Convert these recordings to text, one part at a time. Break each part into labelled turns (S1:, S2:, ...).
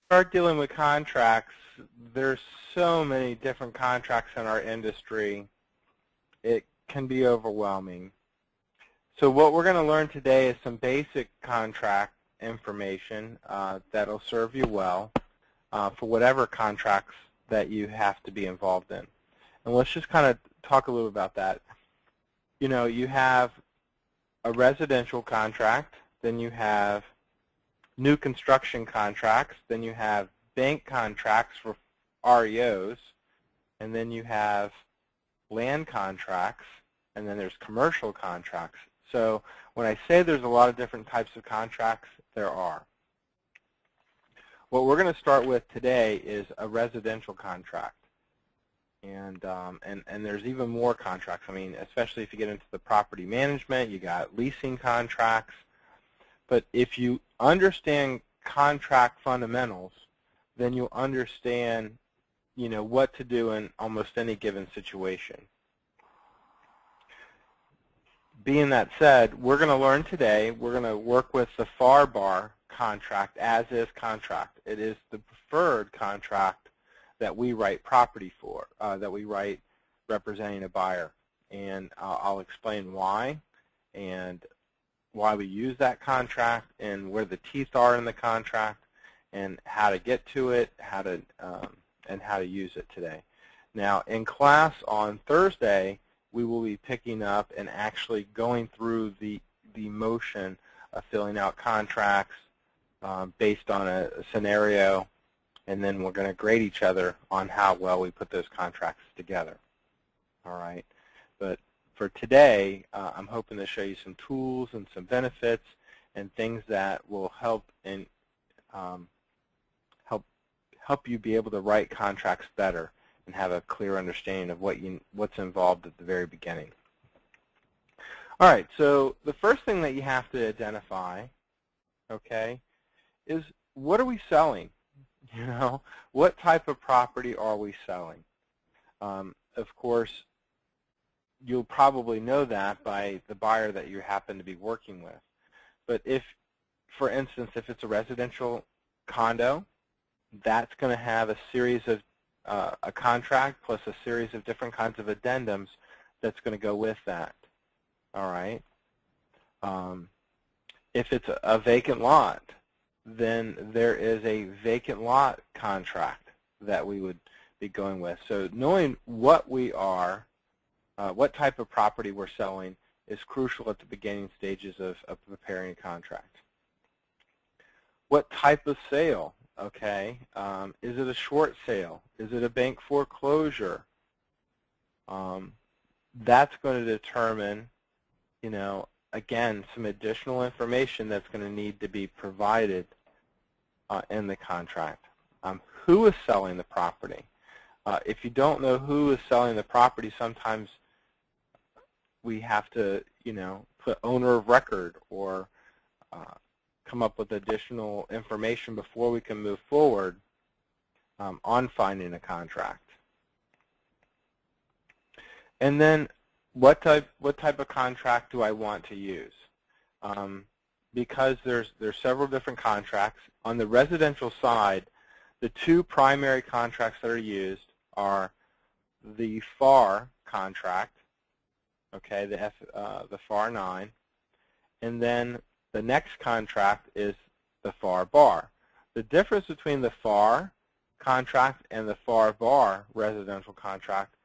S1: Start dealing with contracts, there's so many different contracts in our industry, it can be overwhelming. So what we're going to learn today is some basic contract information that'll serve you well for whatever contracts that you have to be involved in. And let's just kind of talk a little about that. You know, you have a residential contract, then you have new construction contracts, then you have bank contracts for REOs, and then you have land contracts, and then there's commercial contracts. So when I say there's a lot of different types of contracts, there are. What we're going to start with today is a residential contract. And there's even more contracts. I mean, especially if you get into the property management, you got leasing contracts. But if you understand contract fundamentals, then you'll understand, you know, what to do in almost any given situation. Being that said, we're going to learn today, we're going to work with the FAR/BAR contract as is contract. It is the preferred contract that we write property for, that we write representing a buyer. And I'll explain why and why we use that contract and where the teeth are in the contract and how to get to it, and how to use it today. Now, in class on Thursday, we will be picking up and actually going through the motion of filling out contracts based on a scenario, and then we're going to grade each other on how well we put those contracts together. All right, but for today, I'm hoping to show you some tools and some benefits and things that will help help you be able to write contracts better and have a clear understanding of what's involved at the very beginning. All right, so the first thing that you have to identify, okay, is what are we selling? You know, what type of property are we selling? Of course, you'll probably know that by the buyer that you happen to be working with. But if, for instance, if it's a residential condo, that's going to have a series of a contract plus a series of different kinds of addendums that's going to go with that. All right. If it's a vacant lot, then there is a vacant lot contract that we would be going with. So knowing what we are, what type of property we're selling is crucial at the beginning stages of preparing a contract. What type of sale? Okay, is it a short sale? Is it a bank foreclosure? That's going to determine, you know, again, some additional information that's going to need to be provided in the contract. Who is selling the property? If you don't know who is selling the property, sometimes we have to, you know, put owner of record or come up with additional information before we can move forward on finding a contract. And then what type of contract do I want to use? Because there's several different contracts. On the residential side, the two primary contracts that are used are the FAR contract, okay, the FAR 9, and then the next contract is the FAR/BAR. The difference between the FAR contract and the FAR/BAR residential contract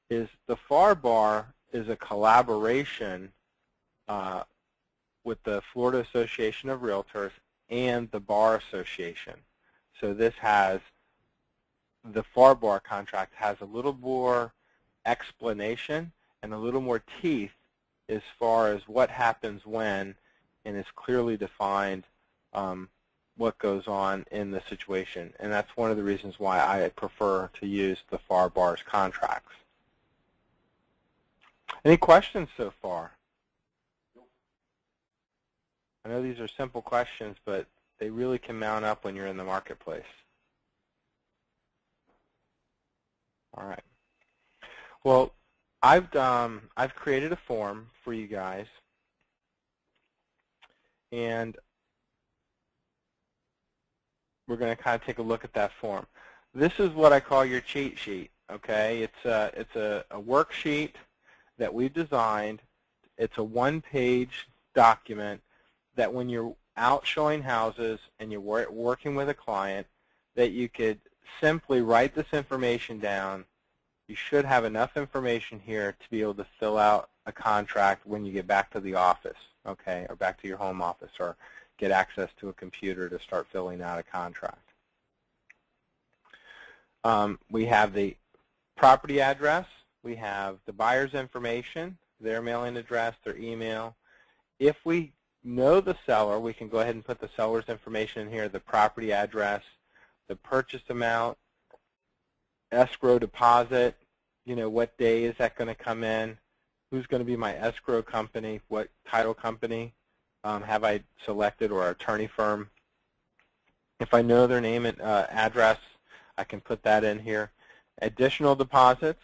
S1: is the FAR/BAR is a collaboration with the Florida Association of Realtors and the Bar Association. So this has, the FAR/BAR contract has a little more explanation and a little more teeth as far as what happens when, and it's clearly defined what goes on in the situation. And that's one of the reasons why I prefer to use the FAR/BAR's contracts. Any questions so far? I know these are simple questions, but they really can mount up when you're in the marketplace. All right. Well, I've created a form for you guys, and we're going to kind of take a look at that form. This is what I call your cheat sheet. Okay, it's a worksheet that we've designed. It's a one-page document that when you're out showing houses and you're working with a client, that you could simply write this information down. You should have enough information here to be able to fill out a contract when you get back to the office, okay, or back to your home office, or get access to a computer to start filling out a contract. We have the property address. We have the buyer's information, their mailing address, their email. If we know the seller, we can go ahead and put the seller's information in here, the property address, the purchase amount, escrow deposit, you know, what day is that going to come in, who's going to be my escrow company, what title company have I selected, or attorney firm. If I know their name and address, I can put that in here. Additional deposits,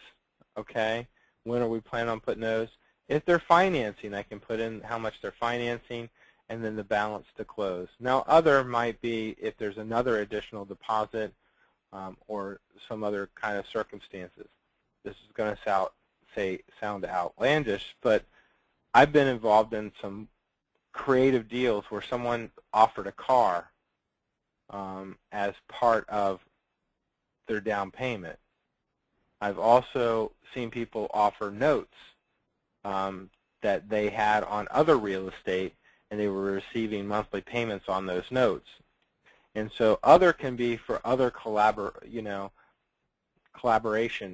S1: okay, when are we planning on putting those? If they're financing, I can put in how much they're financing and then the balance to close. Now, other might be if there's another additional deposit or some other kind of circumstances. This is going to sound outlandish, but I've been involved in some creative deals where someone offered a car as part of their down payment. I've also seen people offer notes that they had on other real estate, and they were receiving monthly payments on those notes. And so other can be for other collaboration.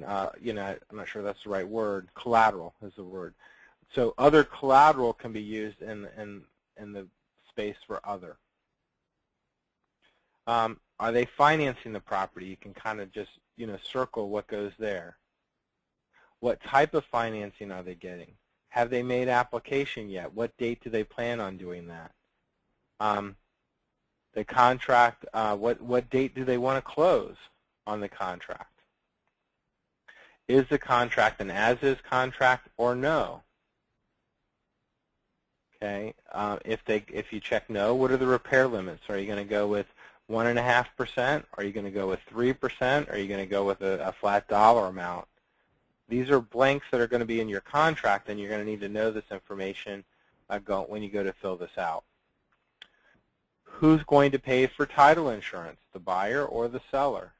S1: I'm not sure that's the right word. Collateral is the word. So other collateral can be used in the space for other. Are they financing the property? You can kind of just circle what goes there. What type of financing are they getting? Have they made application yet? What date do they plan on doing that? The contract, what date do they want to close on the contract? Is the contract an as-is contract or no? Okay. If you check no, what are the repair limits? Are you going to go with 1.5%? Are you going to go with 3%? Are you going to go with a flat dollar amount? These are blanks that are going to be in your contract, and you're going to need to know this information when you go to fill this out. Who's going to pay for title insurance, the buyer or the seller?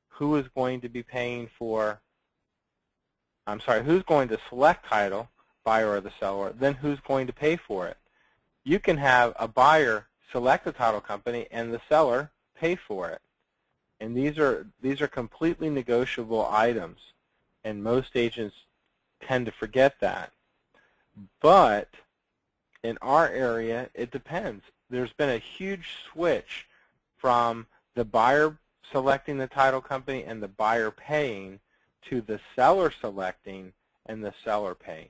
S1: Who is going to be paying for, who's going to select title, buyer or the seller, then who's going to pay for it? You can have a buyer select the title company and the seller pay for it. And these are completely negotiable items, and most agents tend to forget that. But in our area, it depends. There's been a huge switch from the buyer selecting the title company and the buyer paying to the seller selecting and the seller paying.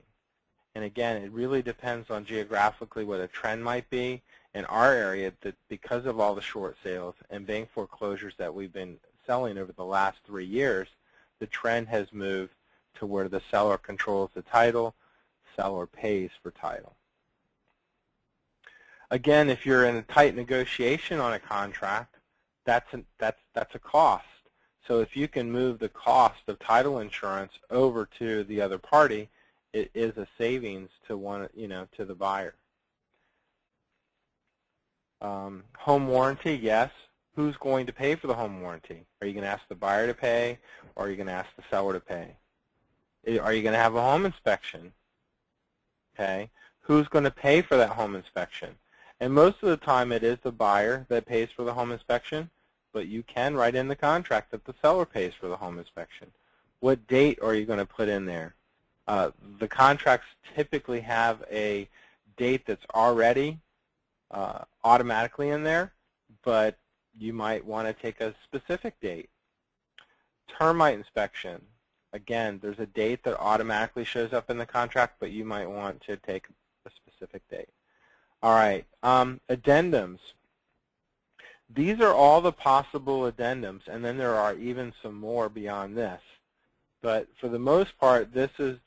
S1: And again, it really depends on geographically what a trend might be. In our area, that because of all the short sales and bank foreclosures that we've been selling over the last 3 years, the trend has moved to where the seller controls the title, seller pays for title. Again, if you're in a tight negotiation on a contract, that's a cost. So if you can move the cost of title insurance over to the other party, it is a savings to to the buyer. Home warranty, yes. Who's going to pay for the home warranty? Are you going to ask the buyer to pay, or are you going to ask the seller to pay? Are you going to have a home inspection? Okay. Who's going to pay for that home inspection? And most of the time it is the buyer that pays for the home inspection, but you can write in the contract that the seller pays for the home inspection. What date are you going to put in there? The contracts typically have a date that's already automatically in there, but you might want to take a specific date. Termite inspection. Again, there's a date that automatically shows up in the contract, but you might want to take a specific date. All right, addendums. These are all the possible addendums, and then there are even some more beyond this. But for the most part, this is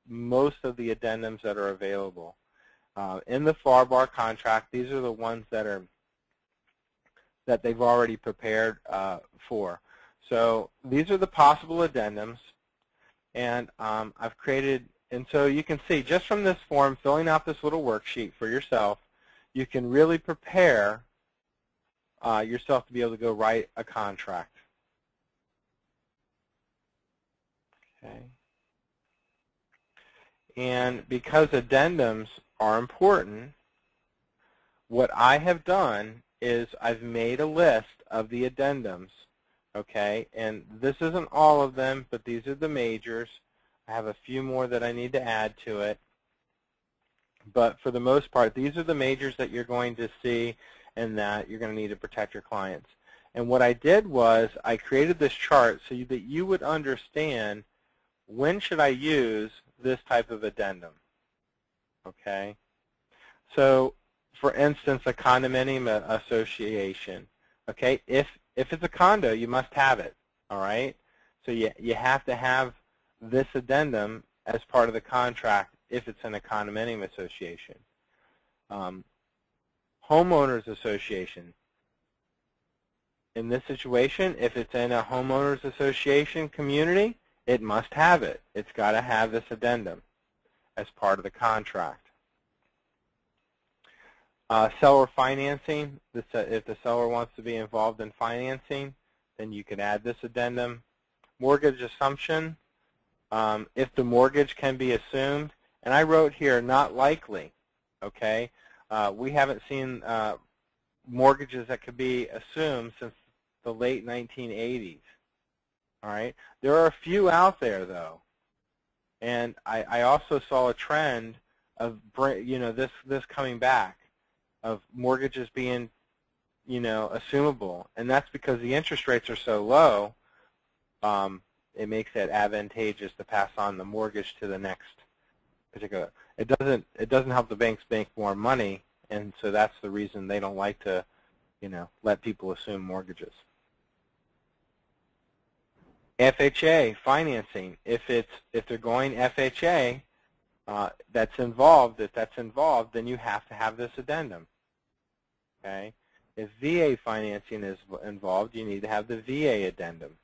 S1: most of the addendums that are available. In the FAR contract, these are the ones that are that they've already prepared for. So these are the possible addendums, and I've created, and so you can see just from this form, filling out this little worksheet for yourself, you can really prepare yourself to be able to go write a contract. Okay. And because addendums are important, what I have done is I've made a list of the addendums, okay? And this isn't all of them, but these are the majors. I have a few more that I need to add to it. But for the most part, these are the majors that you're going to see and that you're going to need to protect your clients. And what I did was I created this chart so that you would understand when should I use this type of addendum, okay? So, for instance, a condominium association, okay? If it's a condo, you must have it, all right? So you have to have this addendum as part of the contract if it's in a condominium association. Homeowners association. In this situation, if it's in a homeowners association community, it must have it. It's got to have this addendum as part of the contract. Seller financing, if the seller wants to be involved in financing, then you can add this addendum. Mortgage assumption, if the mortgage can be assumed, and I wrote here not likely, okay? We haven't seen mortgages that could be assumed since the late 1980s, all right? There are a few out there, though, and I also saw a trend of, this coming back, of mortgages being, assumable, and that's because the interest rates are so low. It makes it advantageous to pass on the mortgage to the next particular. It doesn't help the banks make more money, and so that's the reason they don't like to, let people assume mortgages. FHA financing. If they're going FHA, if that's involved, then you have to have this addendum. Okay. If VA financing is involved, you need to have the VA addendum.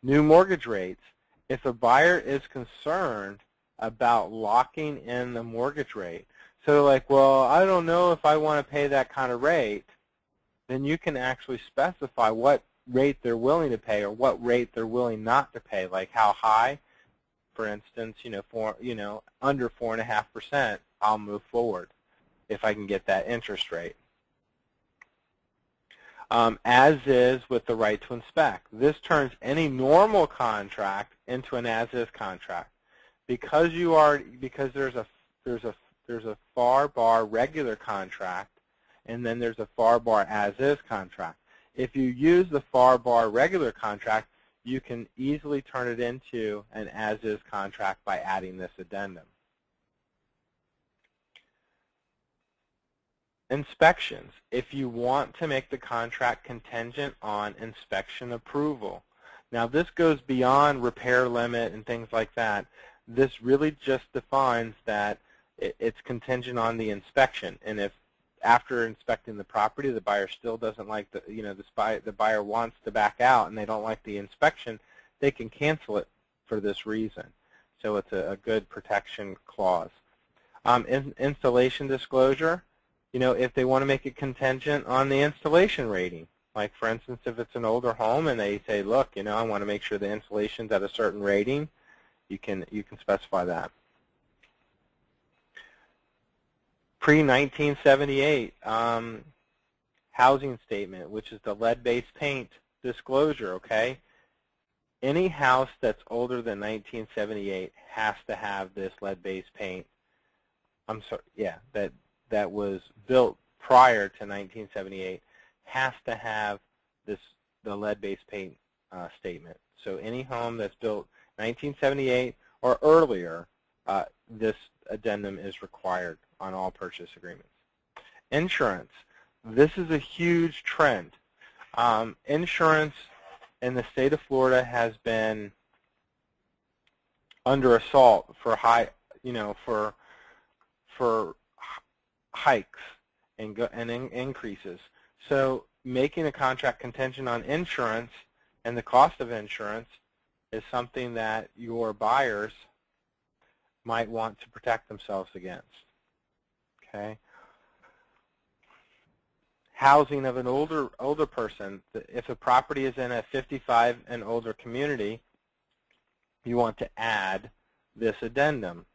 S1: New mortgage rates. If a buyer is concerned about locking in the mortgage rate, so like, well, I don't know if I want to pay that kind of rate, then you can actually specify what rate they're willing to pay or what rate they're willing not to pay, like how high. For instance, under 4.5%, I'll move forward if I can get that interest rate. As is with the right to inspect. This turns any normal contract into an as-is contract because there's a FAR bar regular contract, and then there's a FAR bar as-is contract. If you use the FAR bar regular contract, you can easily turn it into an as-is contract by adding this addendum. Inspections. If you want to make the contract contingent on inspection approval. Now this goes beyond repair limit and things like that. This really just defines that it's contingent on the inspection, and if after inspecting the property the buyer still doesn't like the buyer wants to back out and they don't like the inspection, they can cancel it for this reason. So it's a good protection clause. Installation disclosure. If they want to make it contingent on the installation rating, like for instance, if it's an older home and they say, look, I want to make sure the installation's at a certain rating, you can specify that. Pre-1978 housing statement, which is the lead-based paint disclosure, okay? Any house that's older than 1978 has to have this lead-based paint. I'm sorry, yeah, that was built prior to 1978 has to have the lead-based paint statement. So any home that's built 1978 or earlier, this addendum is required on all purchase agreements. Insurance. This is a huge trend. Insurance in the state of Florida has been under assault for for hikes and increases. So making a contract contingent on insurance and the cost of insurance is something that your buyers might want to protect themselves against. Okay. Housing of an older person. If a property is in a 55 and older community, you want to add this addendum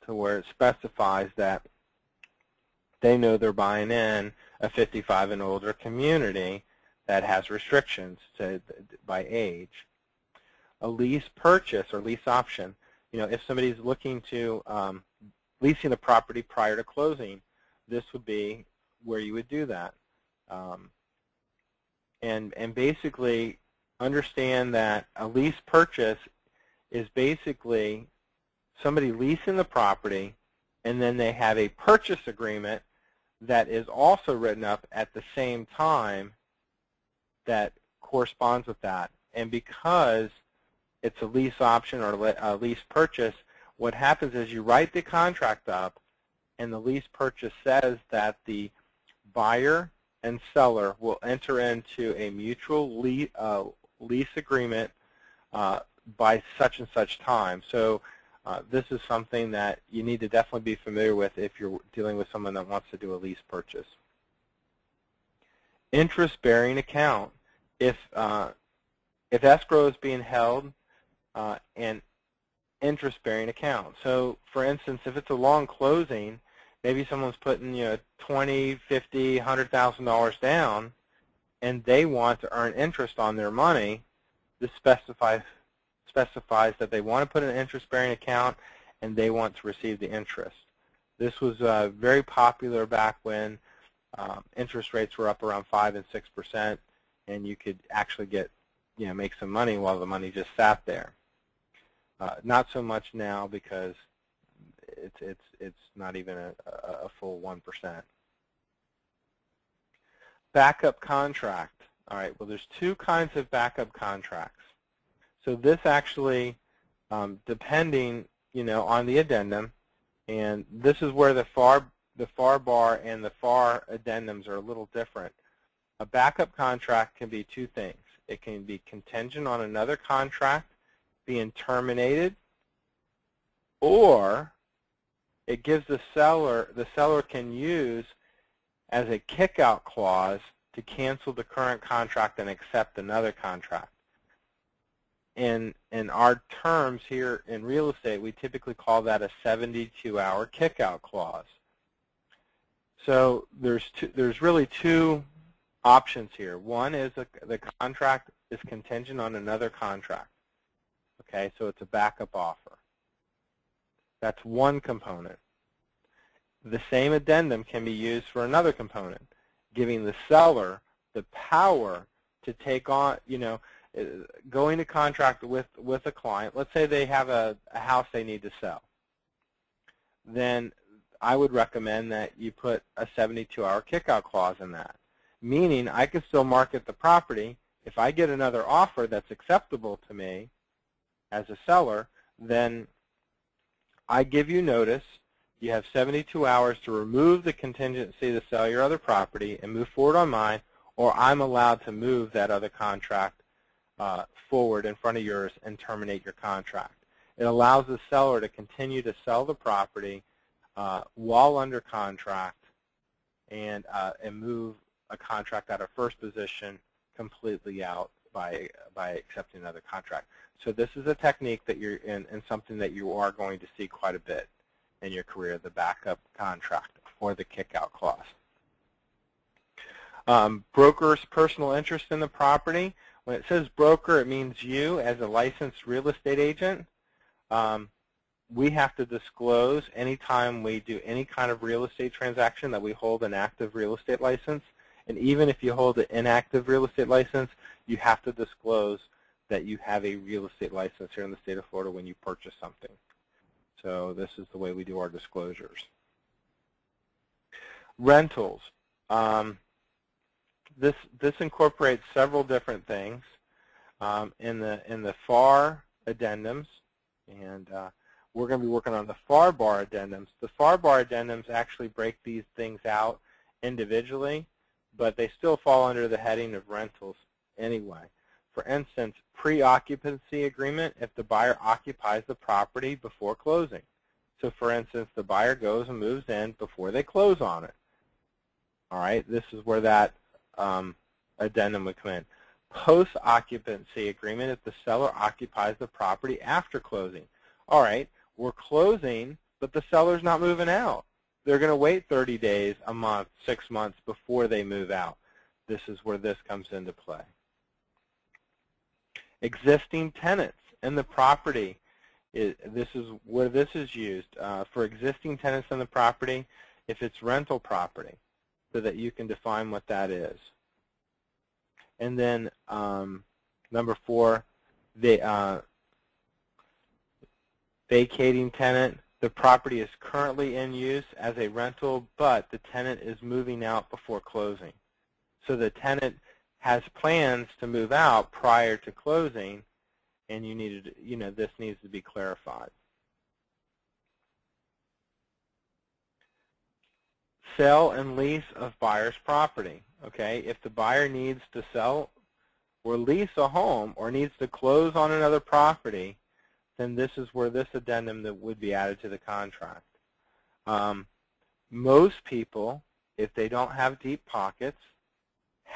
S1: to where it specifies that they know they're buying in a 55 and older community that has restrictions by age. A lease purchase or lease option. If somebody's looking to leasing a property prior to closing, this would be where you would do that. And basically understand that a lease purchase is basically somebody leasing the property, and then they have a purchase agreement that is also written up at the same time that corresponds with that. And because it's a lease option or a lease purchase, what happens is you write the contract up, and the lease purchase says that the buyer and seller will enter into a mutual lease agreement by such and such time. So this is something that you need to definitely be familiar with if you're dealing with someone that wants to do a lease purchase. Interest-bearing account. If escrow is being held, and interest-bearing account. So, for instance, if it's a long closing, maybe someone's putting $20,000, $50,000, $100,000 down, and they want to earn interest on their money. This specifies that they want to put an interest-bearing account, and they want to receive the interest. This was very popular back when interest rates were up around 5 and 6%, and you could actually get, make some money while the money just sat there. Not so much now because it's not even a full 1%. Backup contract. All right. Well, there's two kinds of backup contracts. So this actually, depending, on the addendum, and this is where the FAR bar and the FAR addendums are a little different. A backup contract can be two things. It can be contingent on another contract being terminated, or it gives the seller can use as a kick-out clause to cancel the current contract and accept another contract. In our terms here in real estate, we typically call that a 72-hour kick-out clause. So there's really two options here. One is the contract is contingent on another contract. Okay, so it's a backup offer. That's one component. The same addendum can be used for another component, giving the seller the power to take on, going to contract with a client. Let's say they have a house they need to sell. Then I would recommend that you put a 72-hour kick-out clause in that, meaning I can still market the property. If I get another offer that's acceptable to me as a seller, then I give you notice. You have 72 hours to remove the contingency to sell your other property and move forward on mine, or I'm allowed to move that other contract forward in front of yours and terminate your contract. It allows the seller to continue to sell the property while under contract and move a contract out of first position completely out by accepting another contract. So this is a technique that you're in, and something that you are going to see quite a bit in your career, the backup contract or the kick-out clause. Broker's personal interest in the property. When it says broker, it means you as a licensed real estate agent. We have to disclose anytime we do any kind of real estate transaction that we hold an active real estate license. And even if you hold an inactive real estate license, you have to disclose that you have a real estate license here in the state of Florida when you purchase something. So this is the way we do our disclosures. Rentals. This incorporates several different things in the FAR addendums, and we're going to be working on the FAR bar addendums. The FAR bar addendums actually break these things out individually, but they still fall under the heading of rentals anyway. For instance, pre-occupancy agreement if the buyer occupies the property before closing. So for instance, the buyer goes and moves in before they close on it. All right, this is where that addendum would come in. Post-occupancy agreement if the seller occupies the property after closing. All right, we're closing, but the seller's not moving out. They're going to wait 30 days, a month, 6 months before they move out. This is where this comes into play. Existing tenants in the property. This is where this is used for existing tenants in the property if it's rental property, so that you can define what that is. And then number 4, the vacating tenant. The property is currently in use as a rental, but the tenant is moving out before closing. So the tenant has plans to move out prior to closing, and this needs to be clarified. Sell and lease of buyer's property. Okay, if the buyer needs to sell or lease a home or needs to close on another property, then this is where this addendum that would be added to the contract. Most people, if they don't have deep pockets,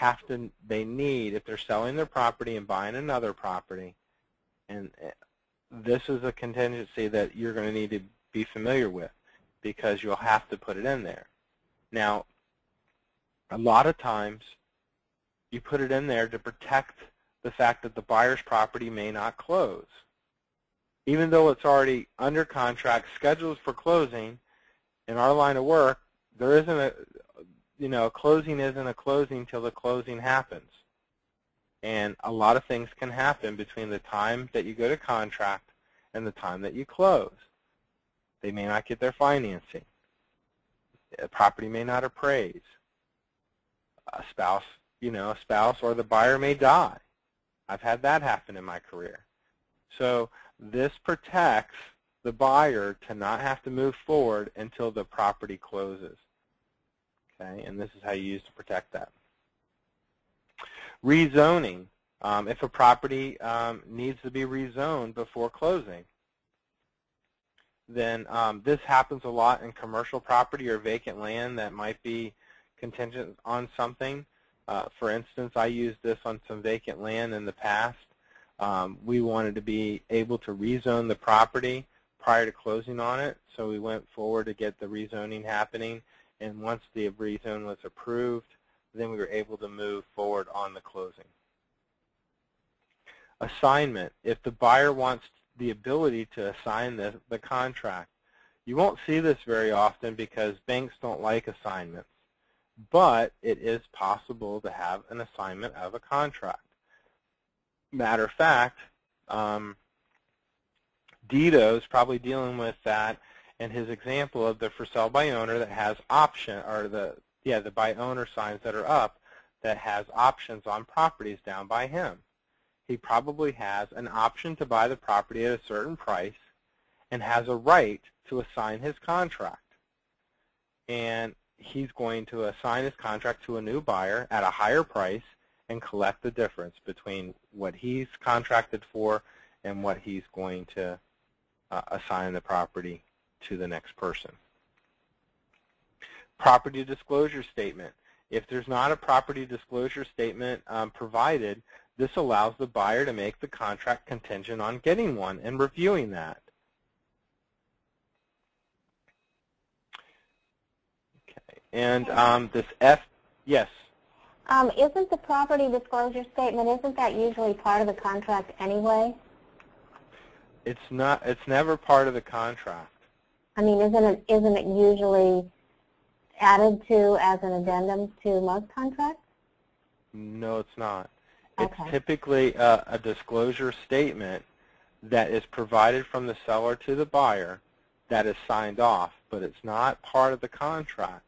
S1: if they're selling their property and buying another property, and this is a contingency that you're going to need to be familiar with because you'll have to put it in there. Now, a lot of times you put it in there to protect the fact that the buyer's property may not close. Even though it's already under contract, scheduled for closing, in our line of work, there isn't a closing isn't a closing till the closing happens. And a lot of things can happen between the time that you go to contract and the time that you close. They may not get their financing. A property may not appraise. A spouse or the buyer may die. I've had that happen in my career. So this protects the buyer to not have to move forward until the property closes. Okay, and this is how you use to protect that. Rezoning. If a property needs to be rezoned before closing, then this happens a lot in commercial property or vacant land that might be contingent on something. For instance, I used this on some vacant land in the past. We wanted to be able to rezone the property prior to closing on it, so we went forward to get the rezoning happening, and once the rezone was approved, then we were able to move forward on the closing. Assignment. If the buyer wants the ability to assign the contract, you won't see this very often because banks don't like assignments, but it is possible to have an assignment of a contract. Matter of fact, Dito is probably dealing with that in his example of the for sale by owner that has option, or the by owner signs that are up that has options on properties down by him. He probably has an option to buy the property at a certain price and has a right to assign his contract. And he's going to assign his contract to a new buyer at a higher price and collect the difference between what he's contracted for and what he's going to assign the property to the next person. Property disclosure statement. If there's not a property disclosure statement provided, this allows the buyer to make the contract contingent on getting one and reviewing that. Okay, and yes?
S2: Isn't the property disclosure statement, isn't that usually part of the contract anyway?
S1: It's not. It's never part of the contract.
S2: I mean, isn't it usually added to as an addendum to most contracts?
S1: No, it's not.
S2: Okay.
S1: It's typically a disclosure statement that is provided from the seller to the buyer that is signed off, but it's not part of the contract.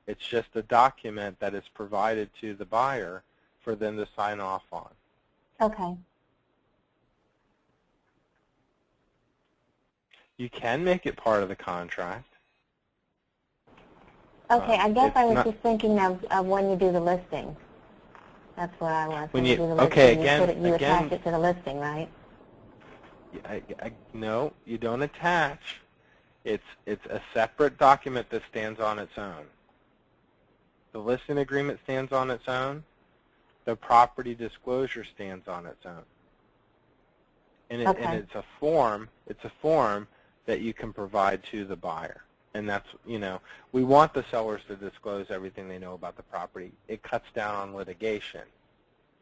S1: It's just a document that is provided to the buyer for them to sign off on.
S2: Okay.
S1: You can make it part of the contract.
S2: Okay, I guess I was
S1: not,
S2: just thinking of when you do the listing. That's what I was.
S1: when
S2: you
S1: you,
S2: do the
S1: okay,
S2: listing, you
S1: again,
S2: attach it to the listing, right?
S1: no, you don't attach. It's a separate document that stands on its own. The listing agreement stands on its own. The property disclosure stands on its own. And, and it's a form that you can provide to the buyer. And that's, we want the sellers to disclose everything they know about the property. It cuts down on litigation.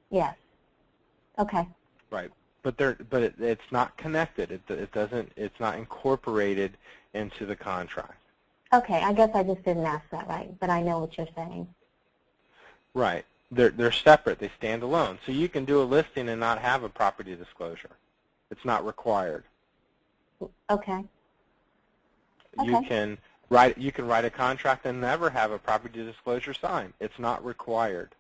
S2: Yes. Okay.
S1: Right. But it's not connected. It's not incorporated into the contract.
S2: Okay, I guess I just didn't ask that right, but I know what you're saying.
S1: Right. They're separate. They stand alone. So you can do a listing and not have a property disclosure. It's not required.
S2: Okay.
S1: You can write a contract and never have a property disclosure signed. It's not required.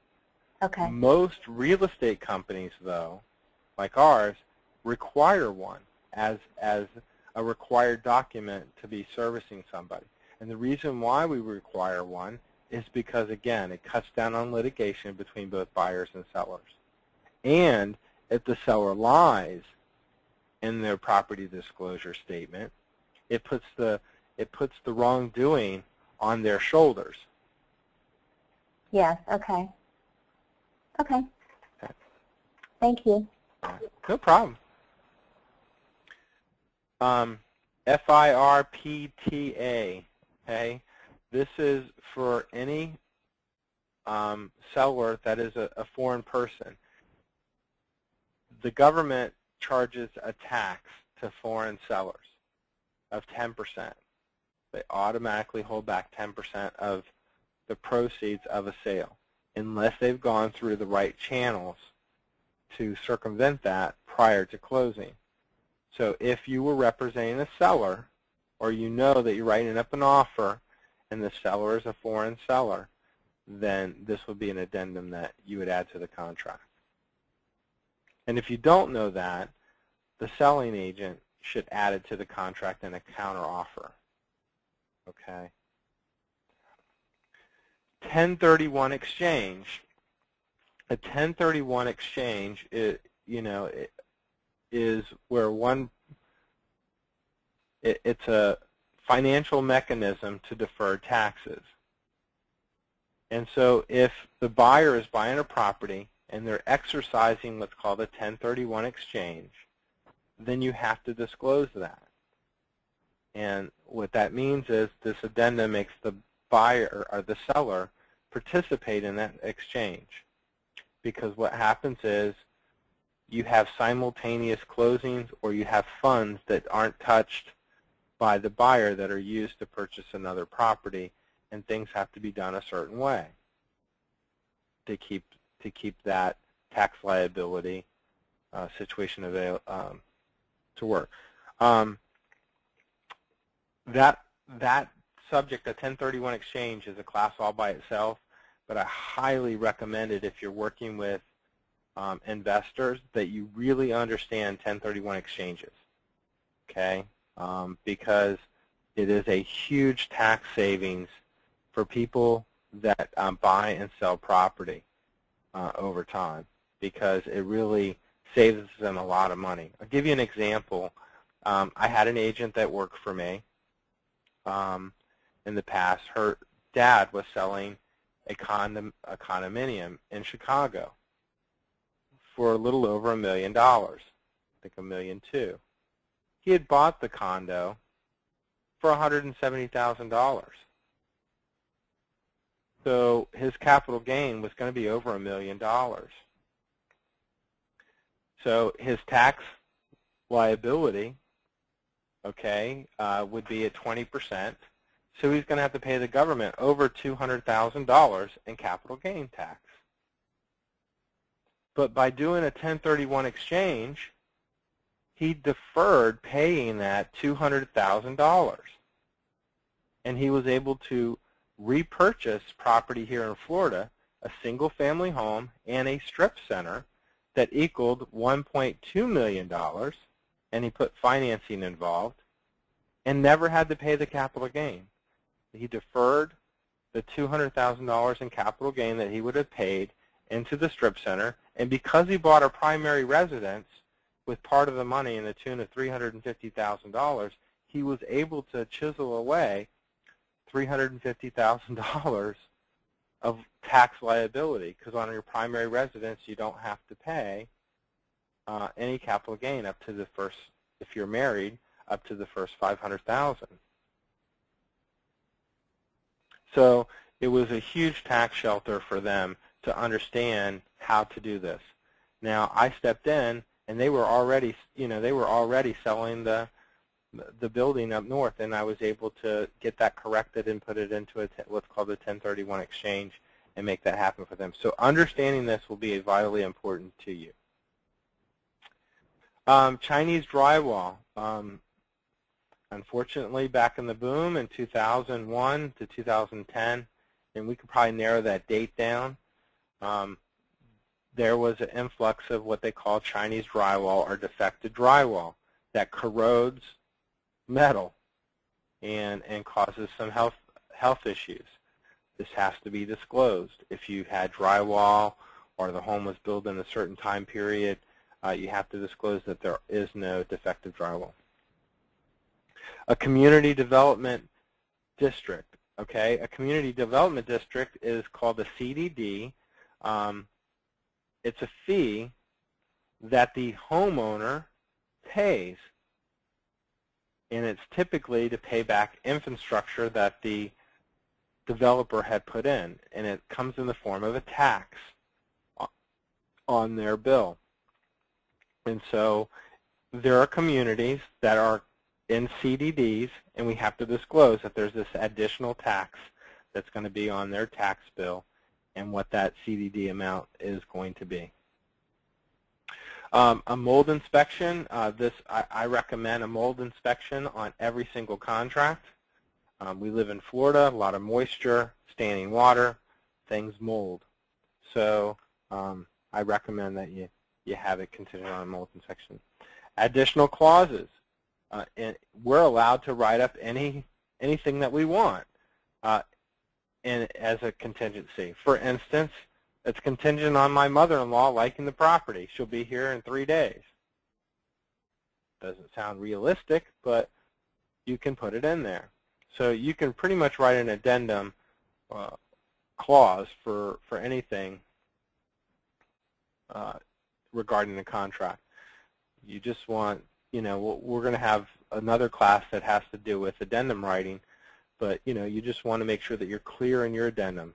S2: Okay.
S1: Most real estate companies, though, like ours, require one as a required document to be servicing somebody. And the reason why we require one is because, again, it cuts down on litigation between both buyers and sellers. And if the seller lies in their property disclosure statement, it puts the wrongdoing on their shoulders.
S2: Yes, okay. Okay. Thank you.
S1: No problem. FIRPTA, okay? This is for any seller that is a foreign person. The government charges a tax to foreign sellers of 10%. They automatically hold back 10% of the proceeds of a sale unless they've gone through the right channels to circumvent that prior to closing. So if you were representing a seller, or you know that you're writing up an offer and the seller is a foreign seller, then this would be an addendum that you would add to the contract. And if you don't know that, the selling agent should add it to the contract in a counteroffer. Okay. 1031 exchange. A 1031 exchange is, is where it's a financial mechanism to defer taxes. And so if the buyer is buying a property and they're exercising what's called a 1031 exchange, then you have to disclose that. And what that means is this addendum makes the buyer or the seller participate in that exchange. Because what happens is you have simultaneous closings, or you have funds that aren't touched by the buyer that are used to purchase another property, and things have to be done a certain way to keep that tax liability situation to work. That subject, a 1031 exchange, is a class all by itself, but I highly recommend it if you're working with investors that you really understand 1031 exchanges, okay? Because it is a huge tax savings for people that buy and sell property over time, because it really saves them a lot of money. I'll give you an example. I had an agent that worked for me in the past. Her dad was selling a condominium in Chicago for a little over $1 million, I think $1.2 million. He had bought the condo for $170,000. So his capital gain was going to be over $1 million. So his tax liability, okay, would be at 20%. So he's going to have to pay the government over $200,000 in capital gain tax. But by doing a 1031 exchange, he deferred paying that $200,000. And he was able to repurchase property here in Florida, a single-family home and a strip center that equaled $1.2 million, and he put financing involved, and never had to pay the capital gain. He deferred the $200,000 in capital gain that he would have paid into the strip center, and because he bought a primary residence with part of the money in the tune of $350,000, he was able to chisel away $350,000 of tax liability, because on your primary residence you don't have to pay any capital gain up to the first, if you're married, up to the first $500,000. So it was a huge tax shelter for them to understand how to do this. Now I stepped in, and they were already, selling the building up north, and I was able to get that corrected and put it into what's called a 1031 exchange and make that happen for them. So understanding this will be vitally important to you. Chinese drywall. Unfortunately, back in the boom in 2001 to 2010, and we could probably narrow that date down, there was an influx of what they call Chinese drywall or defective drywall that corrodes metal and causes some health issues. This has to be disclosed. If you had drywall or the home was built in a certain time period, you have to disclose that there is no defective drywall. A community development district. Okay, a community development district is called a CDD. It's a fee that the homeowner pays, and it's typically to pay back infrastructure that the developer had put in, and it comes in the form of a tax on their bill. And so there are communities that are in CDDs, and we have to disclose that there's this additional tax that's going to be on their tax bill and what that CDD amount is going to be. A mold inspection. I recommend a mold inspection on every single contract. We live in Florida, a lot of moisture, standing water, things mold. So I recommend that you have it contingent on a mold inspection. Additional clauses. And we're allowed to write up anything that we want as a contingency. For instance, it's contingent on my mother-in-law liking the property. She'll be here in 3 days. Doesn't sound realistic, but you can put it in there. So you can pretty much write an addendum clause for anything regarding the contract. You just want, we're going to have another class that has to do with addendum writing, but you just want to make sure that you're clear in your addendum.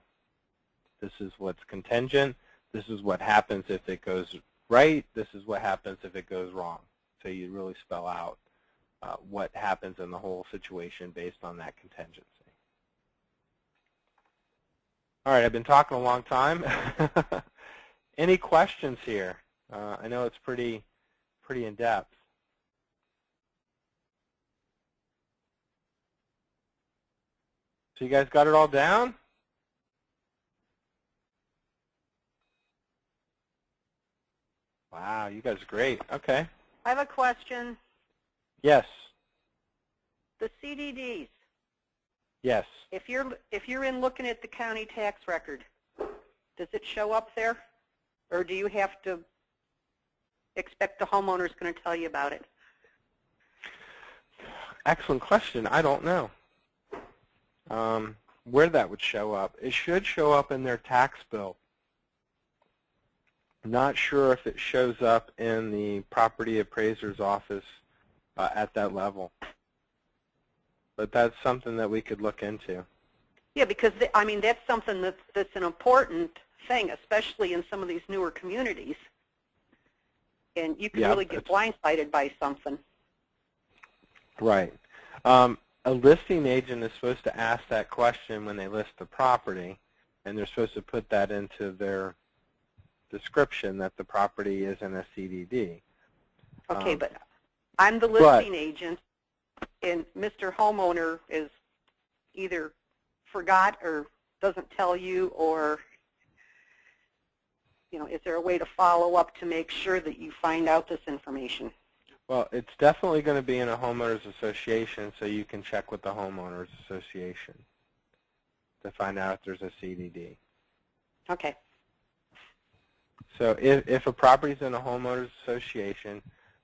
S1: This is what's contingent. This is what happens if it goes right. This is what happens if it goes wrong. So you really spell out what happens in the whole situation based on that contingency. All right, I've been talking a long time. Any questions here? I know it's pretty in-depth. So you guys got it all down? Wow, you guys are great. Okay.
S3: I have a question.
S1: Yes.
S3: The CDDs.
S1: Yes.
S3: If you're in looking at the county tax record, does it show up there, or do you have to expect the homeowner is going to tell you about it?
S1: Excellent question. I don't know where that would show up. It should show up in their tax bill. I'm not sure if it shows up in the property appraiser's office at that level. But that's something that we could look into.
S3: Yeah, because that's something that's an important thing, especially in some of these newer communities. And you can really get blindsided by something.
S1: Right. A listing agent is supposed to ask that question when they list the property, and they're supposed to put that into their description that the property is in a CDD.
S3: Okay, but I'm the listing agent, and Mr. Homeowner is either forgot or doesn't tell you, or is there a way to follow up to make sure that you find out this information?
S1: Well, it's definitely going to be in a homeowners association, so you can check with the homeowners association to find out if there's a CDD.
S3: Okay.
S1: So if a property's in a homeowners association,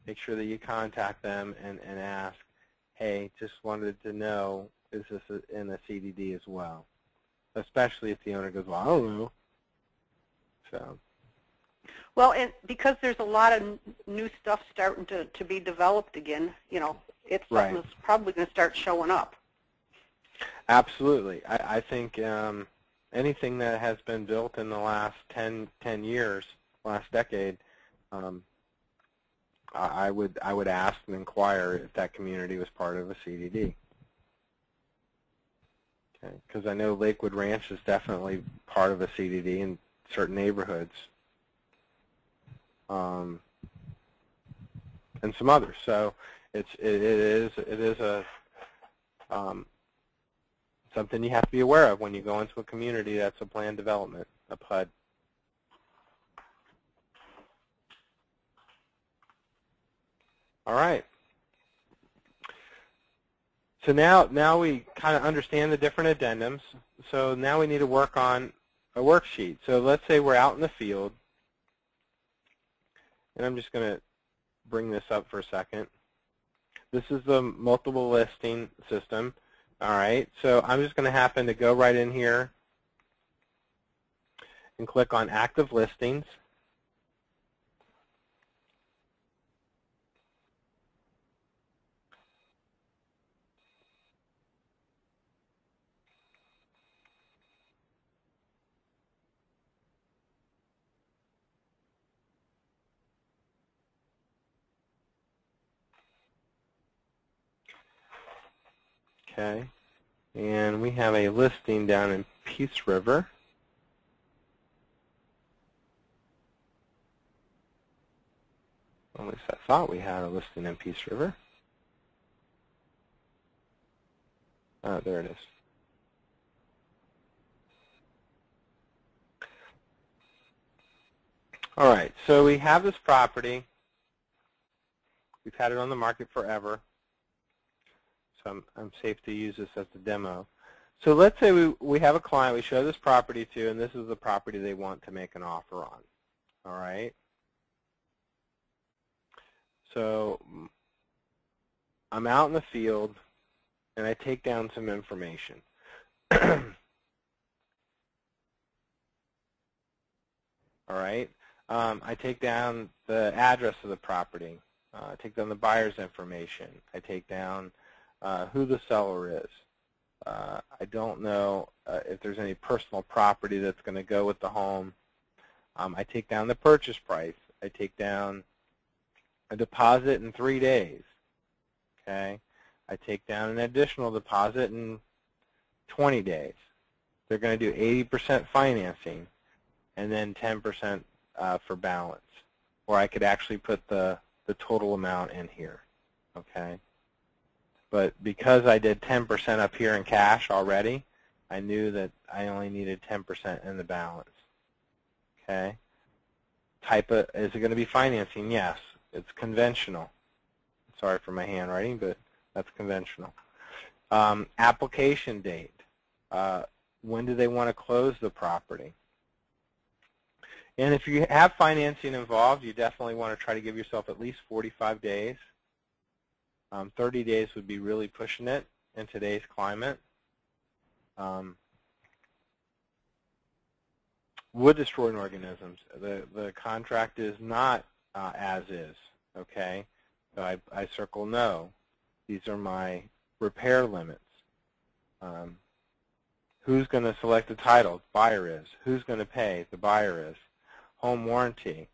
S1: make sure that you contact them and ask, hey, just wanted to know, is this in a CDD as well? Especially if the owner goes, well, I don't know. So.
S3: Well, and because there's a lot of new stuff starting to be developed again, you know, it's something that's probably going to start showing up.
S1: Absolutely. I think anything that has been built in the last 10 years, last decade, I would ask and inquire if that community was part of a CDD. Okay, because I know Lakewood Ranch is definitely part of a CDD in certain neighborhoods, and some others. So it is a something you have to be aware of when you go into a community that's a planned development, a PUD. All right. So now we kind of understand the different addendums. So now we need to work on a worksheet. So let's say we're out in the field, and I'm just going to bring this up for a second. This is the multiple listing system. All right, so I'm just going to happen to go right in here and click on active listings. Okay, and we have a listing down in Peace River. At least I thought we had a listing in Peace River. Oh, there it is. All right, so we have this property. We've had it on the market forever. So I'm safe to use this as a demo. So let's say we have a client we show this property to, and this is the property they want to make an offer on. All right. So I'm out in the field, and I take down some information. All right. I take down the address of the property. I take down the buyer's information. I take down who the seller is. I don't know if there's any personal property that's going to go with the home. I take down the purchase price. I take down a deposit in 3 days. Okay. I take down an additional deposit in 20 days. They're going to do 80% financing and then 10% for balance. Or I could actually put the total amount in here. Okay. But because I did 10% up here in cash already, I knew that I only needed 10% in the balance. Okay. Is it going to be financing? Yes. It's conventional. Sorry for my handwriting, but that's conventional. Application date. When do they want to close the property? And if you have financing involved, you definitely want to try to give yourself at least 45 days. 30 days would be really pushing it in today's climate. Wood destroying organisms. The contract is not as is. Okay, so I circle no. These are my repair limits. Who's going to select the title? Buyer is. Who's going to pay? The buyer is. Home warranty?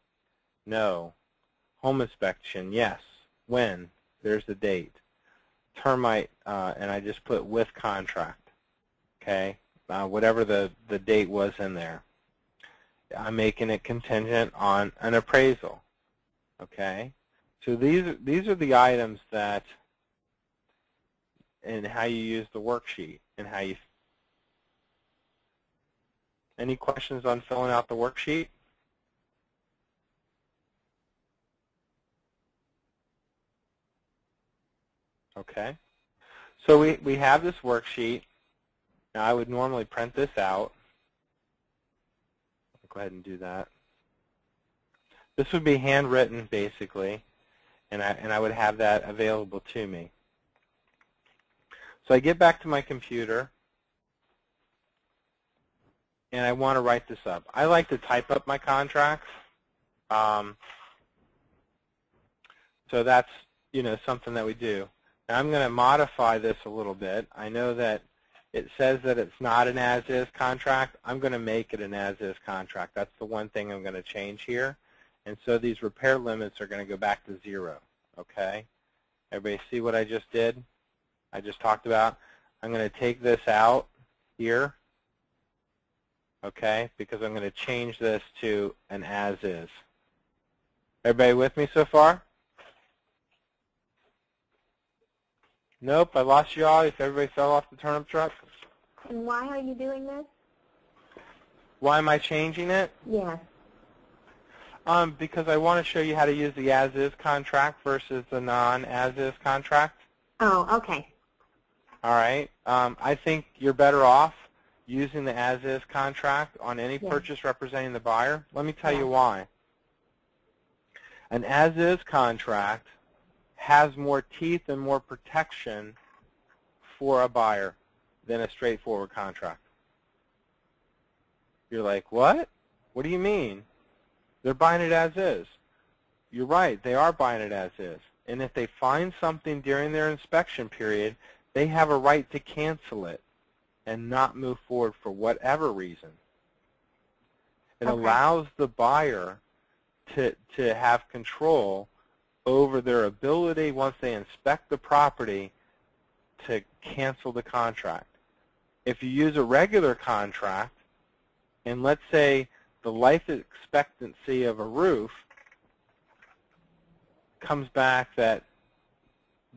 S1: No. Home inspection? Yes. When? There's the date. Termite, and I just put with contract. Okay, whatever the date was in there. I'm making it contingent on an appraisal. Okay, so these are the items that, and how you use the worksheet and how you. Any questions on filling out the worksheet? Okay, so we have this worksheet, Now, I would normally print this out. I'll go ahead and do that. This would be handwritten, basically, and I would have that available to me. So I get back to my computer, and I want to write this up. I like to type up my contracts. So that's, something that we do. Now I'm going to modify this a little bit. I know that it says that it's not an as-is contract. I'm going to make it an as-is contract. That's the one thing I'm going to change here. And so these repair limits are going to go back to 0. Okay? Everybody see what I just did? I just talked about. I'm going to take this out here, okay, because I'm going to change this to an as-is. Everybody with me so far? Nope, I lost you all. If everybody fell off the turnip truck.
S2: And why are you doing this?
S1: Why am I changing it?
S2: Yes.
S1: Because I want to show you how to use the as-is contract versus the non-as-is contract.
S2: Oh, okay.
S1: All right. I think you're better off using the as-is contract on any purchase representing the buyer. Let me tell you why. An as-is contract has more teeth and more protection for a buyer than a straightforward contract. You're like, what? What do you mean? They're buying it as is. You're right, they are buying it as is. And if they find something during their inspection period, they have a right to cancel it and not move forward for whatever reason. It allows the buyer to have control over their ability, once they inspect the property, to cancel the contract. If you use a regular contract, and let's say the life expectancy of a roof comes back that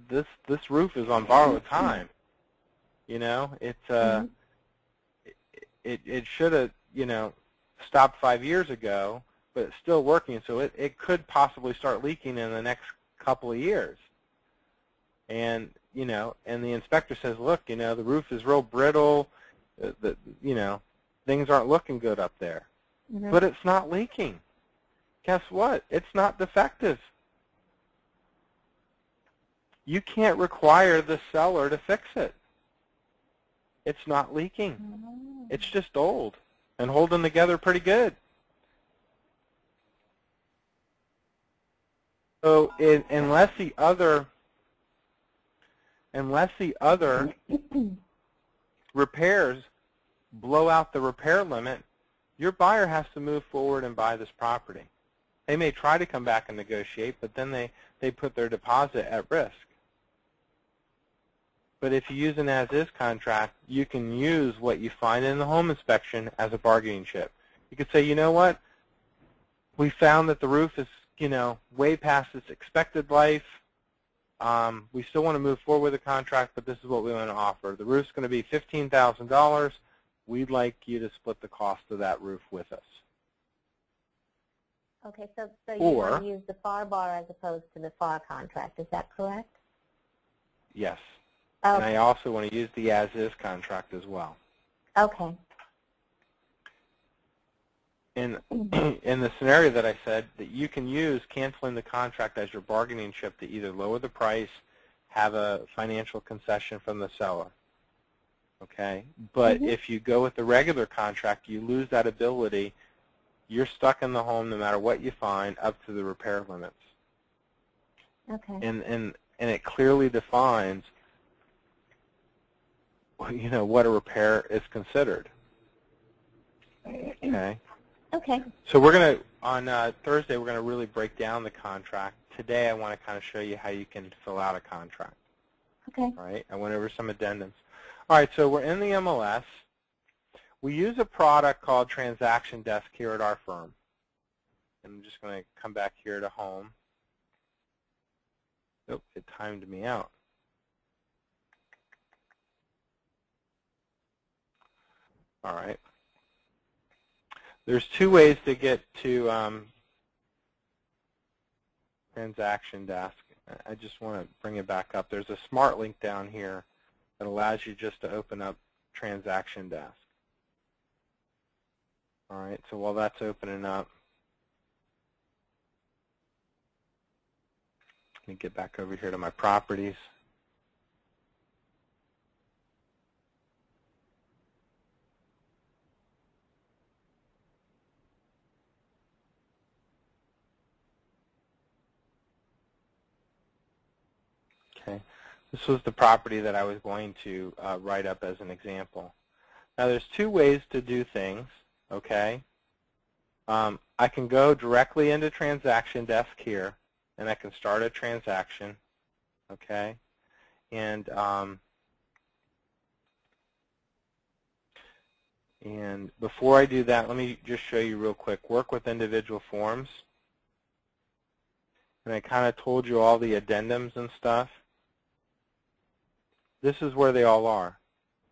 S1: this roof is on borrowed time, it's it should have stopped 5 years ago, but it's still working, so it could possibly start leaking in the next couple of years. And and the inspector says, look, the roof is real brittle, things aren't looking good up there. But it's not leaking. Guess what? It's not defective. You can't require the seller to fix it. It's not leaking. It's just old and holding together pretty good. So unless the other repairs blow out the repair limit, your buyer has to move forward and buy this property. They may try to come back and negotiate, but then they put their deposit at risk. But if you use an as-is contract, you can use what you find in the home inspection as a bargaining chip. You could say, you know what, we found that the roof is way past its expected life. We still want to move forward with the contract, but this is what we want to offer. The roof's going to be $15,000. We'd like you to split the cost of that roof with us.
S2: Okay, so you want to use the FAR bar as opposed to the FAR contract. Is that correct?
S1: Yes.
S2: Okay.
S1: And I also want to use the as-is contract as well.
S2: Okay.
S1: In the scenario that I said, that you can use canceling the contract as your bargaining chip to either lower the price, have a financial concession from the seller. Okay? But if you go with the regular contract, you lose that ability. You're stuck in the home no matter what you find up to the repair limits.
S2: Okay.
S1: And it clearly defines what a repair is considered. Okay?
S2: Okay.
S1: So we're going to, on Thursday, we're going to really break down the contract. Today I want to kind of show you how you can fill out a contract.
S2: Okay.
S1: All right? I went over some addendums. All right, so we're in the MLS. We use a product called Transaction Desk here at our firm. And I'm just going to come back here to home. Nope, it timed me out. All right. There's two ways to get to Transaction Desk. I just want to bring it back up. There's a smart link down here that allows you just to open up transaction desk. All right, so while that's opening up, let me get back over here to my properties. Okay, this was the property that I was going to write up as an example. Now there's two ways to do things, okay? I can go directly into transaction desk here, and I can start a transaction, okay? And before I do that, let me just show you real quick. Work with individual forms. And I kind of told you all the addendums and stuff. This is where they all are.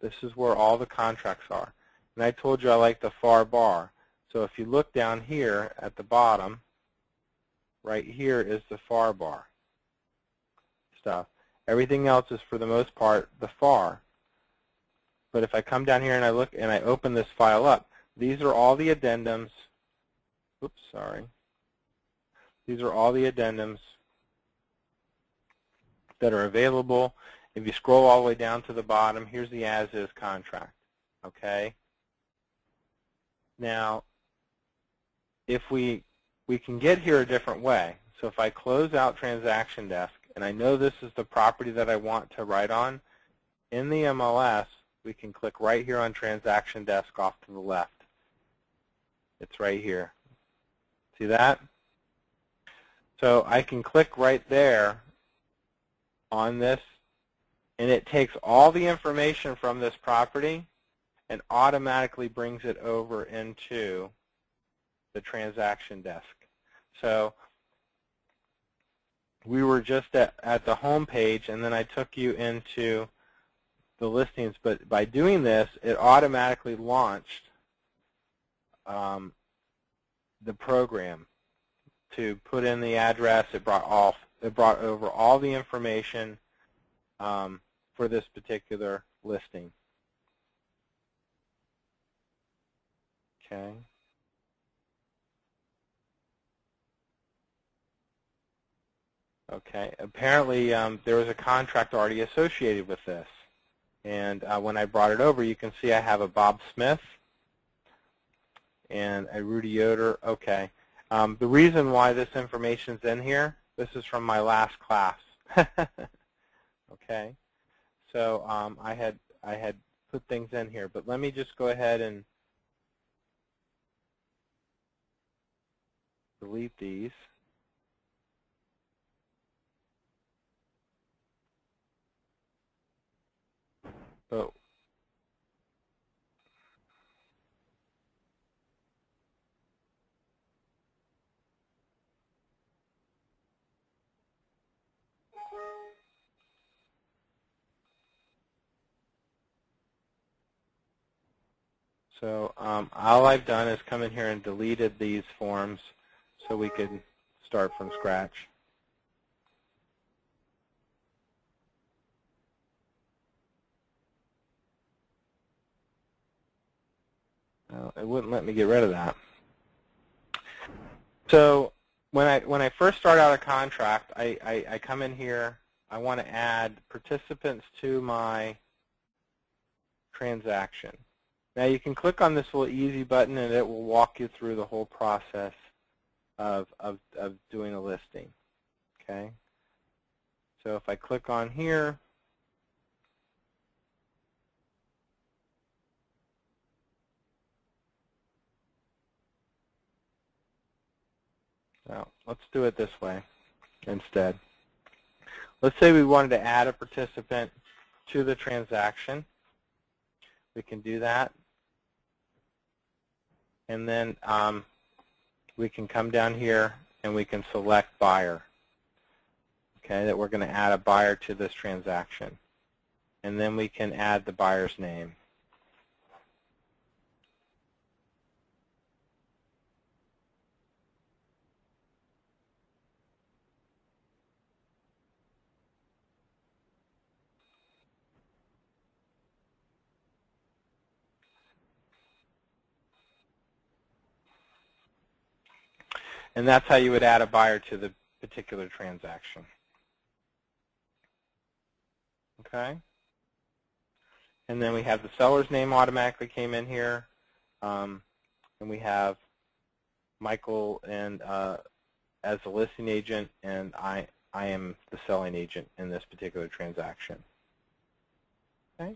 S1: This is where all the contracts are. And I told you I like the far bar. So if you look down here at the bottom, right here is the far bar stuff. Everything else is, for the most part, the far. But if I come down here and I look and I open this file up, these are all the addendums. Oops, sorry. These are all the addendums that are available. If you scroll all the way down to the bottom, here's the as-is contract. Okay. Now, if we can get here a different way. So if I close out transaction desk, and I know this is the property that I want to write on, in the MLS, we can click right here on transaction desk off to the left. It's right here. See that? So I can click right there on this, and it takes all the information from this property and automatically brings it over into the transaction desk. So we were just at the home page, and then I took you into the listings. But by doing this, it automatically launched the program to put in the address. It brought over all the information for this particular listing. Okay. Okay. Apparently, there was a contract already associated with this. And when I brought it over, you can see I have a Bob Smith and a Rudy Yoder. Okay. The reason why this information is in here, this is from my last class. Okay. So I had put things in here, but let me just go ahead and delete these. So all I've done is come in here and deleted these forms so we could start from scratch. Well, it wouldn't let me get rid of that. So when I first start out a contract, I come in here. I want to add participants to my transaction. Now you can click on this little easy button, and it will walk you through the whole process of doing a listing. Okay. So if I click on here, well, let's do it this way instead. Let's say we wanted to add a participant to the transaction. We can do that. And then we can come down here and we can select buyer. Okay, that we're going to add a buyer to this transaction. And then we can add the buyer's name. And that's how you would add a buyer to the particular transaction. Okay? And then we have the seller's name automatically came in here. And we have Michael and as the listing agent, and I am the selling agent in this particular transaction. Okay?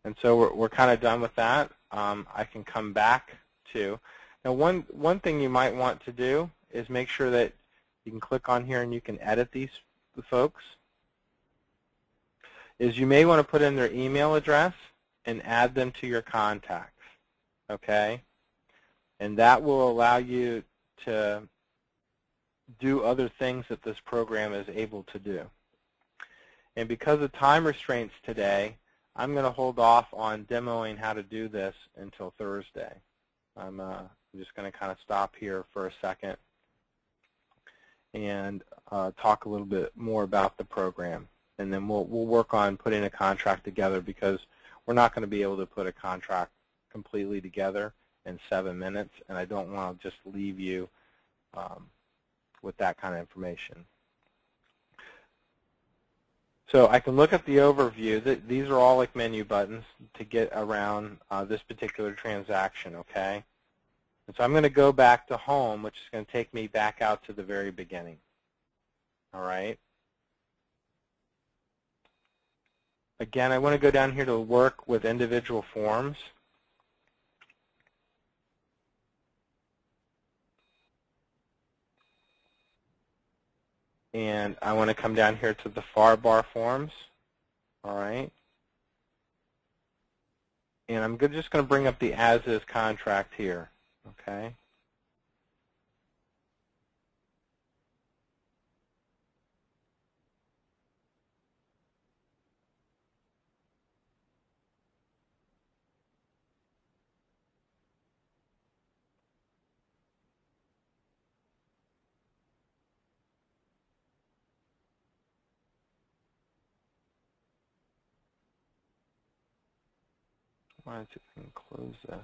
S1: And so we're kind of done with that. I can come back to, now one thing you might want to do is make sure that you can click on here and you can edit the folks, is you may want to put in their email address and add them to your contacts, okay? And that will allow you to do other things that this program is able to do. And because of time restraints today, I'm going to hold off on demoing how to do this until Thursday. I'm just going to kind of stop here for a second and talk a little bit more about the program. And then we'll work on putting a contract together, because we're not going to be able to put a contract completely together in 7 minutes, and I don't want to just leave you with that kind of information. So I can look at the overview. These are all like menu buttons to get around this particular transaction, okay? And so I'm going to go back to home, which is going to take me back out to the very beginning. All right? Again, I want to go down here to work with individual forms. And I want to come down here to the far bar forms. All right. And I'm just going to bring up the as-is contract here. Okay. Why don't you close this?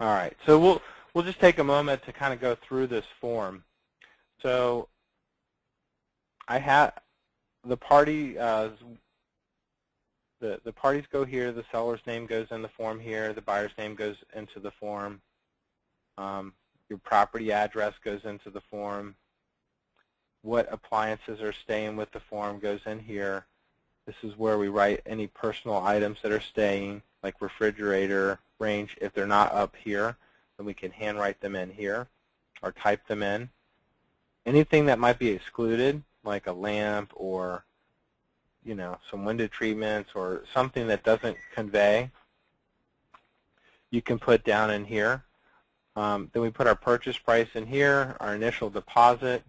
S1: All right, so we'll just take a moment to kind of go through this form. So I have the party. The parties go here. The seller's name goes in the form here. The buyer's name goes into the form. Your property address goes into the form. What appliances are staying with the form goes in here. This is where we write any personal items that are staying, like refrigerator, range. If they're not up here, then we can handwrite them in here or type them in. Anything that might be excluded, like a lamp or some window treatments or something that doesn't convey, you can put down in here. Then we put our purchase price in here, our initial deposit,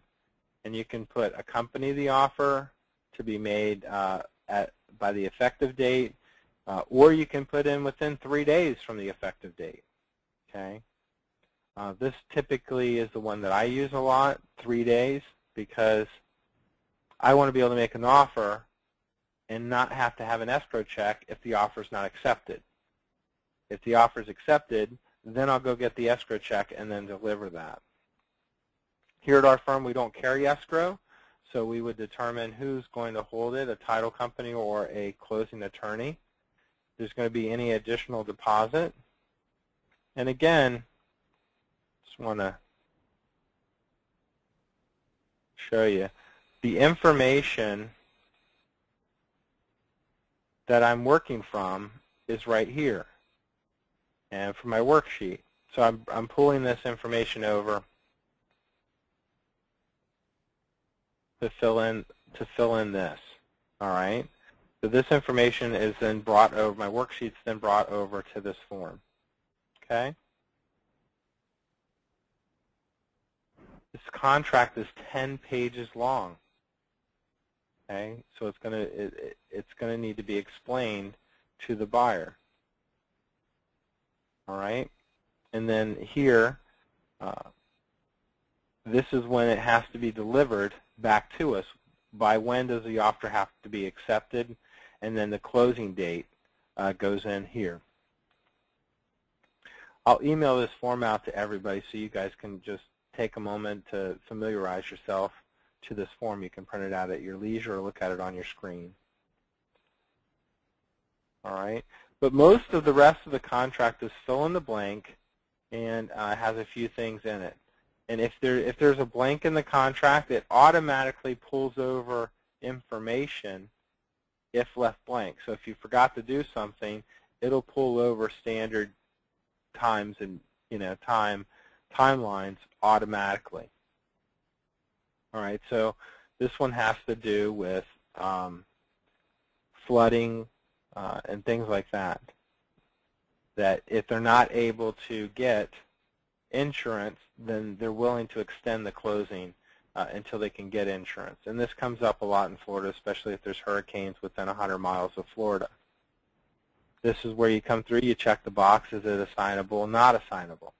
S1: and you can put accompany the offer to be made by the effective date, or you can put in within 3 days from the effective date. Okay. This typically is the one that I use a lot, 3 days, because I want to be able to make an offer and not have to have an escrow check if the offer is not accepted. If the offer is accepted, then I'll go get the escrow check and then deliver that. Here at our firm, we don't carry escrow, so we would determine who's going to hold it, a title company or a closing attorney. There's going to be any additional deposit. And again, just want to show you the information that I'm working from is right here, and for my worksheet. So I'm pulling this information over to fill in this. All right. So this information is then brought over. My worksheet's then brought over to this form. Okay. This contract is 10 pages long. Okay, so it's going to need to be explained to the buyer. All right, and then here This is when it has to be delivered back to us. By when does the offer have to be accepted? And then the closing date goes in here. I'll email this form out to everybody so you guys can just take a moment to familiarize yourself to this form. You can print it out at your leisure or look at it on your screen. All right. But most of the rest of the contract is fill in the blank and has a few things in it. And if there's a blank in the contract, it automatically pulls over information if left blank. So if you forgot to do something, it'll pull over standard times and timelines automatically. All right. So this one has to do with flooding and things like that. That if they're not able to get insurance, then they're willing to extend the closing until they can get insurance. And this comes up a lot in Florida, especially if there's hurricanes within 100 miles of Florida. This is where you come through, you check the box, is it assignable, not assignable.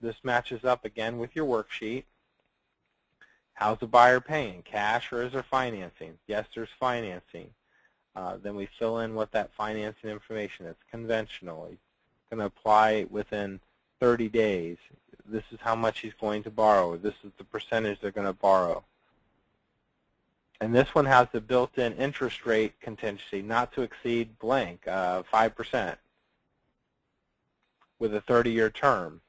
S1: This matches up again with your worksheet. How's the buyer paying, cash or is there financing? Yes, there's financing. Then we fill in what that financing information is. Conventional. He's going to apply within 30 days. This is how much he's going to borrow. This is the percentage they're going to borrow. And this one has the built-in interest rate contingency, not to exceed blank, 5%, with a 30-year term.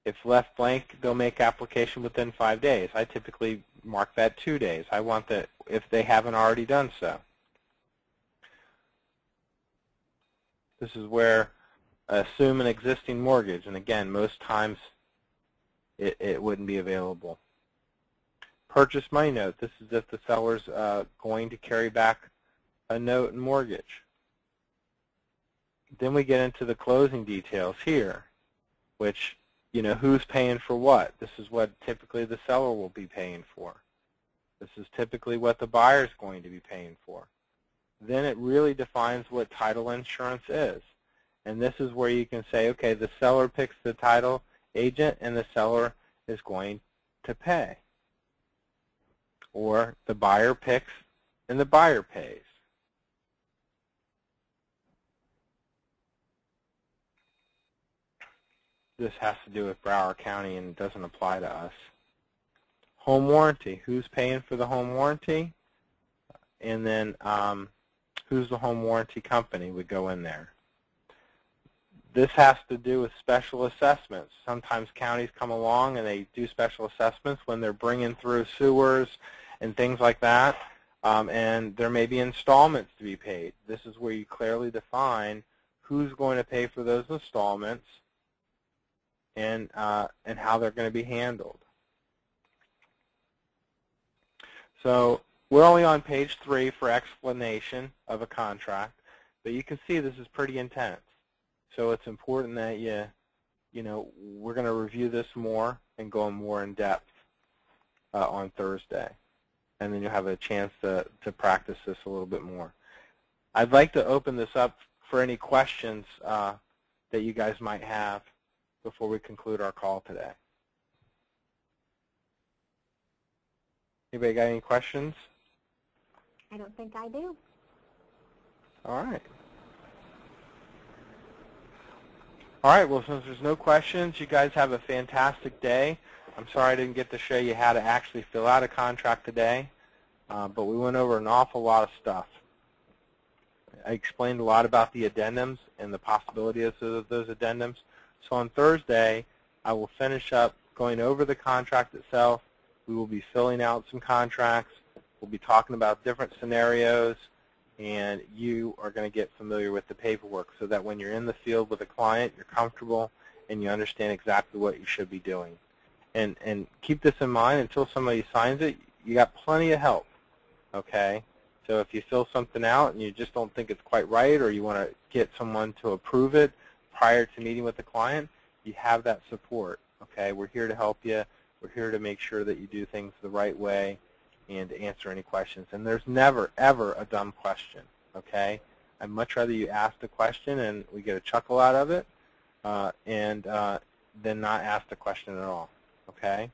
S1: If left blank, they'll make application within 5 days. I typically mark that 2 days. I want that if they haven't already done so. This is where assume an existing mortgage, and again, most times it wouldn't be available. Purchase money note. This is if the seller's going to carry back a note and mortgage. Then we get into the closing details here, which, who's paying for what. This is what typically the seller will be paying for. This is typically what the buyer is going to be paying for. Then it really defines what title insurance is. And this is where you can say, okay, the seller picks the title agent and the seller is going to pay. Or the buyer picks and the buyer pays. This has to do with Broward County and it doesn't apply to us. Home warranty. Who's paying for the home warranty? And then who's the home warranty company would go in there. This has to do with special assessments. Sometimes counties come along and they do special assessments when they're bringing through sewers and things like that, and there may be installments to be paid. This is where you clearly define who's going to pay for those installments and how they're going to be handled. So we're only on page 3 for explanation of a contract, but you can see this is pretty intense. So it's important that we're going to review this more and go more in depth on Thursday. And then you'll have a chance to practice this a little bit more. I'd like to open this up for any questions that you guys might have before we conclude our call today. Anybody got any questions?
S2: I don't think I do.
S1: All right. All right, well, since there's no questions, you guys have a fantastic day. I'm sorry I didn't get to show you how to actually fill out a contract today, but we went over an awful lot of stuff. I explained a lot about the addendums and the possibilities of those addendums. So on Thursday, I will finish up going over the contract itself. We will be filling out some contracts. We'll be talking about different scenarios, and you are going to get familiar with the paperwork so that when you're in the field with a client, you're comfortable and you understand exactly what you should be doing. And keep this in mind, until somebody signs it, you got plenty of help, okay? So if you fill something out and you just don't think it's quite right, or you want to get someone to approve it prior to meeting with the client, you have that support, okay? We're here to help you. We're here to make sure that you do things the right way and to answer any questions. And there's never, ever a dumb question, okay? I'd much rather you ask the question and we get a chuckle out of it than not ask the question at all, okay?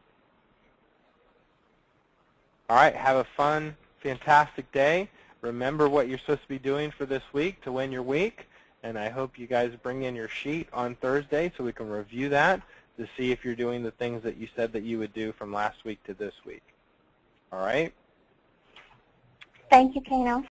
S1: All right, have a fun, fantastic day. Remember what you're supposed to be doing for this week to win your week, and I hope you guys bring in your sheet on Thursday so we can review that to see if you're doing the things that you said that you would do from last week to this week. All right?
S2: Thank you, Kano.